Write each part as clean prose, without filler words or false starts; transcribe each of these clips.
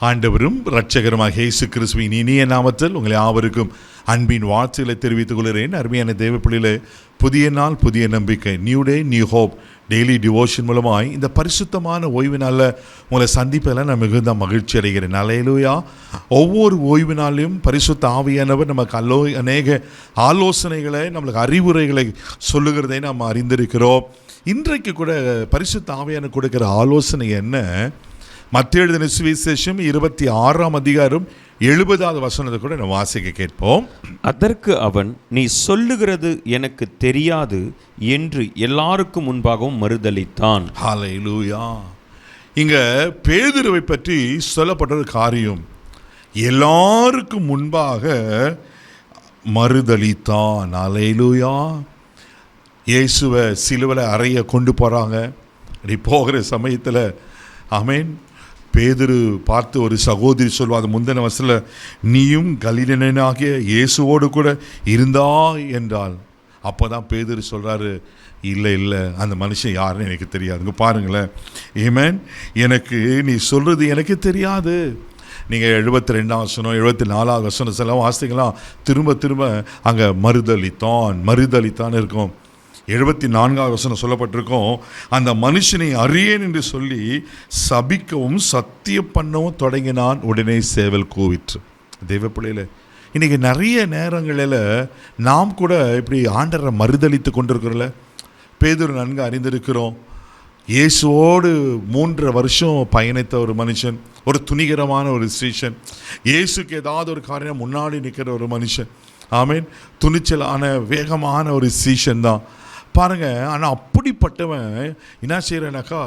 ஆண்டவரும் இரட்சகருமாக இயேசு கிறிஸ்துவின் இனிய நாமத்தில் உங்களை யாவருக்கும் அன்பின் வாழ்த்துக்களை தெரிவித்துக் கொள்கிறேன். அருமையான தேவ பிள்ளைகளே, புதிய நாள் புதிய நம்பிக்கை, new day new hope daily devotion மூலமாய் இந்த பரிசுத்தமான ஓய்வு நாளில் உங்களை சந்திப்பதில் நான் மிகுந்த மகிழ்ச்சி அடைகிறேன். அல்லேலூயா. ஒவ்வொரு ஓய்வு நாளையும் பரிசுத்த ஆவியானவர் நமக்கு அநேக ஆலோசனைகளை, நம்மளுக்கு அறிவுரைகளை சொல்லுகிறதை நாம் அறிந்திருக்கிறோம். இன்றைக்கு கூட பரிசுத்த ஆவியானவர் கொடுக்கிற ஆலோசனை என்ன? மத்தேயு எழுதின சுவிசேஷம் 26ஆம் அதிகாரம் 70வது வசனத்தை கூட நம்ம வாசிக்க கேட்போம். அதற்கு அவன், நீ சொல்லுகிறது எனக்கு தெரியாது என்று எல்லாருக்கும் முன்பாகவும் மறுதலித்தான். ஹல்லேலூயா. இங்க பேதுருவை பற்றி சொல்லப்பட்ட ஒரு காரியம், எல்லாருக்கும் முன்பாக மறுதலித்தான். ஹல்லேலூயா. இயேசுவை சிலுவையில் அறைய கொண்டு போகிறாங்க. அப்படி போகிற சமயத்தில் ஆமென், பேதுரு பார்த்து ஒரு சகோதரி சொல்வாங்க, முந்தின வசனத்தில் நீயும் கலிலேயனாகிய இயேசுவோடு கூட இருந்தா என்றால். அப்போ தான் பேதுரு சொல்கிறாரு, இல்லை அந்த மனுஷன் யாருன்னு எனக்கு தெரியாதுங்க. பாருங்களேன், ஆமென், எனக்கு நீ சொல்கிறது எனக்கு தெரியாது. நீங்கள் 72ஆம் வசனம் 74வது வசனம் எல்லாம் வாசிக்கலாம். திரும்ப அங்கே மறுதலித்தான் இருக்கும். 74வது வசனம் சொல்லப்பட்டிருக்கும், அந்த மனுஷனை அறியேன் என்று சொல்லி சபிக்கவும் சத்தியம் பண்ணவும் தொடங்கினான். உடனே சேவல் கூவிற்று. தெய்வ பிள்ளையில, இன்றைக்கி நிறைய நேரங்களில் நாம் கூட இப்படி ஆண்டரை மறுதலித்து கொண்டிருக்கிறோம்ல. பேதுரு நன்கு அறிந்திருக்கிறோம். இயேசுவோடு 3 வருஷம் பயணித்த ஒரு மனுஷன், ஒரு துணிகரமான ஒரு ஸ்டேஷன், இயேசுக்கு ஏதாவது ஒரு காரியம் முன்னாடி நிற்கிற ஒரு மனுஷன். ஆமீன். துணிச்சலான வேகமான ஒரு சீஷன் தான் பாருங்க. ஆனால் அப்படிப்பட்டவன் என்ன செய்யறனாக்கா,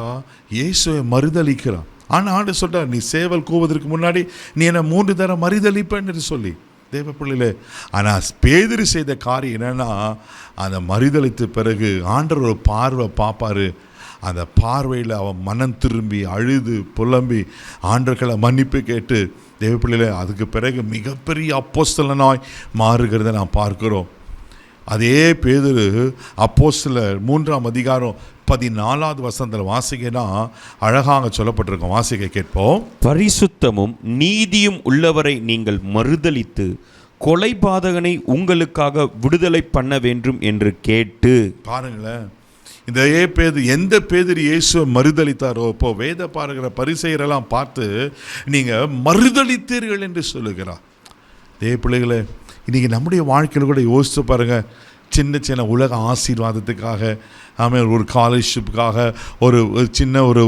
இயேசுவை மறுதலிக்கிறான். ஆனால் ஆண்டு சொல்கிறார், நீ சேவல் கூவதற்கு முன்னாடி நீ என்னை 3 தரம் மறுதலிப்பேன்னு சொல்லி. தேவ பிள்ளைகளே, ஆனால் பேதுரு செய்த காரியம் என்னன்னா, அந்த மறுதலித்த பிறகு ஆண்டவர் ஒரு பார்வை பார்ப்பார். அந்த பார்வையில் அவன் மனம் திரும்பி அழுது புலம்பி ஆண்டவர்களை மன்னிப்பு கேட்டு, தேவ பிள்ளைகளே, அதுக்கு பிறகு மிகப்பெரிய அப்போஸ்தலனாய் மாறுகிறத நாம் பார்க்கிறோம். அதே பேதுரு அப்போஸ்தலர் 3ஆம் அதிகாரம் 14வது வசனத்தில் வாசிக்கனா அழகாக சொல்லப்பட்டிருக்கோம். வாசிக்க கேட்போம். பரிசுத்தமும் நீதியும் உள்ளவரை நீங்கள் மறுதலித்து கொலைபாதகனை உங்களுக்காக விடுதலை பண்ண வேண்டும் என்று கேட்டு. பாருங்களேன், இந்த எந்த பேதுரு இயேசுவை மறுதலித்தாரோ, இப்போ வேத பாருகிற பரிசேயரெல்லாம் பார்த்து நீங்கள் மறுதலித்தீர்கள் என்று சொல்லுகிறார். இதே பிள்ளைகளே, இன்றைக்கி நம்முடைய வாழ்க்கையில் கூட யோசித்து பாருங்கள். சின்ன உலக ஆசீர்வாதத்துக்காக, ஆமாம், ஒரு ஸ்காலர்ஷிப்புக்காக, ஒரு சின்ன ஒரு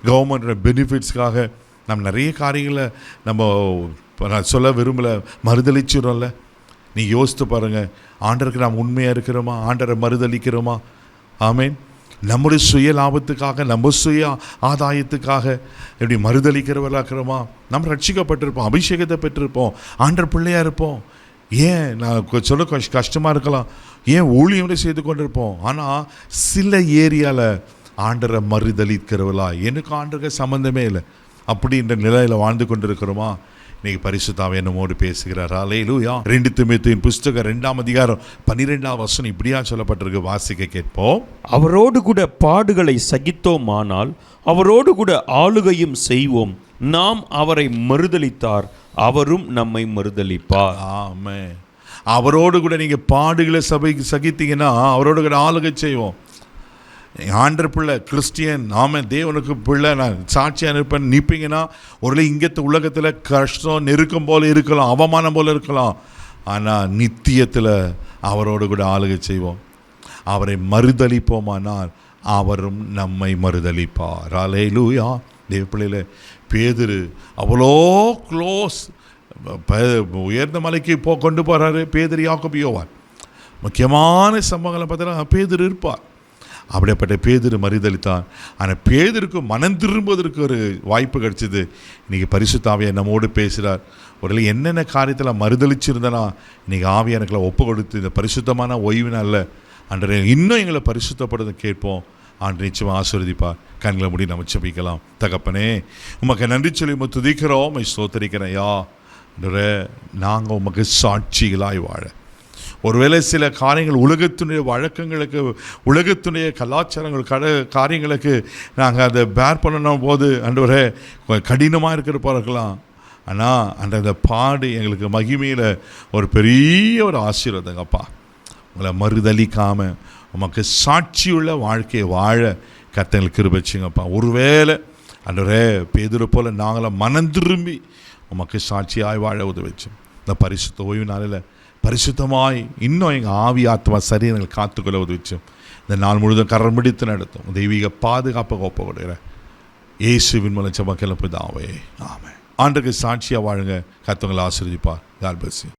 கவர்மெண்ட் பெனிஃபிட்ஸ்க்காக நம்ம நிறைய காரியங்களை நம்ம சொல்ல விரும்பலை, மறுதளிச்சிடும்ல. நீங்கள் யோசித்து பாருங்கள், ஆண்டருக்கு நாம் உண்மையாக இருக்கிறோமா? ஆண்டரை மறுதளிக்கிறோமா? ஆமீன். நம்முடைய சுய லாபத்துக்காக, நம்ம சுய ஆதாயத்துக்காக எப்படி மறுதளிக்கிறவர்களாக இருக்கிறோமா? நம்ம ரட்சிக்கப்பட்டிருப்போம், அபிஷேகத்தை பெற்றிருப்போம், ஆண்டர் பிள்ளையாக இருப்போம். ஏன் நான் சொல்ல கஷ்டமாக இருக்கலாம், ஏன் ஊழியங்களை செய்து கொண்டிருப்போம். ஆனால் சில ஏரியாவில் ஆண்டரை மறுதளிக்கிறவர்களா, எனக்கு ஆண்டருக்கு சம்மந்தமே இல்லை அப்படின்ற நிலையில் வாழ்ந்து கொண்டிருக்கிறோமா? இன்னைக்கு பரிசுத்தாவே நம்மோடு பேசுகிறார். அல்லேலூயா. 2 தீமோத்தேயுவின் புஸ்தகம் 2ஆம் அதிகாரம் 12வது வசனம் இப்படியா சொல்லப்பட்டிருக்கு. வாசிக்க கேட்போம். அவரோடு கூட பாடுகளை சகித்தோமானால் அவரோடு கூட ஆளுகையும் செய்வோம். நாம் அவரை மறுதலித்தார், அவரும் நம்மை மறுதலிப்பார். ஆமென். அவரோடு கூட நீங்கள் பாடுகளை சகித்தீங்கன்னா அவரோடு கூட ஆளுகை செய்வோம். ஆண்டர் பிள்ளை, கிறிஸ்டியன், ஆமாம், தேவனுக்கு பிள்ளை, நான் சாட்சியாக இருப்பேன் நிற்பீங்கன்னா, ஒரு இங்கத்த உலகத்தில் கஷ்டம் நெருக்கம் போல் இருக்கலாம், அவமானம் போல் இருக்கலாம். ஆனால் நித்தியத்தில் அவரோடு கூட ஆளுகை செய்வோம். அவரை மறுதலிப்போமானால் அவரும் நம்மை மறுதலிப்பார். அல்லேலூயா. தேவ பிள்ளையில, பேதுரு அவ்வளோ க்ளோஸ், உயர்ந்த மலைக்கு கொண்டு போகிறாரு. பேதுரு, யாக்கோபு, யோவான், முக்கியமான சம்பவங்களை பார்த்தீங்கன்னா பேதுரு இருப்பார். அப்படிப்பட்ட பேதுரு மறுதலித்தான். ஆனால் பேதுருக்கு மனம் திரும்புவதற்கு ஒரு வாய்ப்பு கிடைச்சிது. இன்றைக்கி பரிசுத்த ஆவியார் நம்மோடு பேசுகிறார். ஒரு என்னென்ன காரியத்தில் மறுதளிச்சிருந்தனா இன்றைக்கி ஆவியானுக்களை ஒப்பு கொடுத்து இந்த பரிசுத்தமான ஓய்வு நாளில் அன்றைய இன்னும் எங்களை பரிசுத்தப்படுத்த கேட்போம். ஆண்டு நிச்சயமாக ஆசீர்வதிப்பார். கண்களை மூடி நம்ம ஜெபிக்கலாம். தகப்பனே, உமக்கு நன்றி சொல்லி உமக்கு துதிக்கிறோம், ஸ்தோத்திரிக்கிறேன். யா நாங்கள் உமக்கு சாட்சிகளாய் வாழ, ஒருவேளை சில காரியங்கள் உலகத்தினுடைய வழக்கங்களுக்கு, உலகத்தினுடைய கலாச்சாரங்கள், காரியங்களுக்கு நாங்கள் அதை பேர் பண்ணணும் போது ஆண்டவரே கடினமாக இருக்கிறப்பார்களாம். ஆனால் அந்த பாடு எங்களுக்கு மகிமையில் ஒரு பெரிய ஒரு ஆசீர்வாதங்கப்பா. உங்களை மறுதளிக்காமல் உமக்கு சாட்சியுள்ள வாழ்க்கையை வாழ கர்த்தங்களுக்கு கிருபை செய்யுங்கப்பா. ஒருவேளை ஆண்டவரே பேதுரு போல நாங்களாம் மனம் திரும்பி உமக்கு சாட்சியாய் வாழ உதவிச்சோம். இந்த பரிசுத்த ஓய்வு நாளில் பரிசுத்தமாய் இன்னும் எங்கள் ஆவி ஆத்மா சரீரங்களை காத்துக்கொள்ள உதவிச்சோம். இந்த நாள் முழுதும் கரம் பிடித்து நடத்தும் தெய்வீக பாதுகாப்பாக ஒப்பு கொடுக்கிறேன். இயேசுவின் மூலம் ஜெபம் கேளும் பிதாவே, ஆமென். ஆண்டவருக்கு சாட்சியாக வாழுங்க. கர்த்தர் உங்களை ஆசீர்வதிப்பார். God bless you.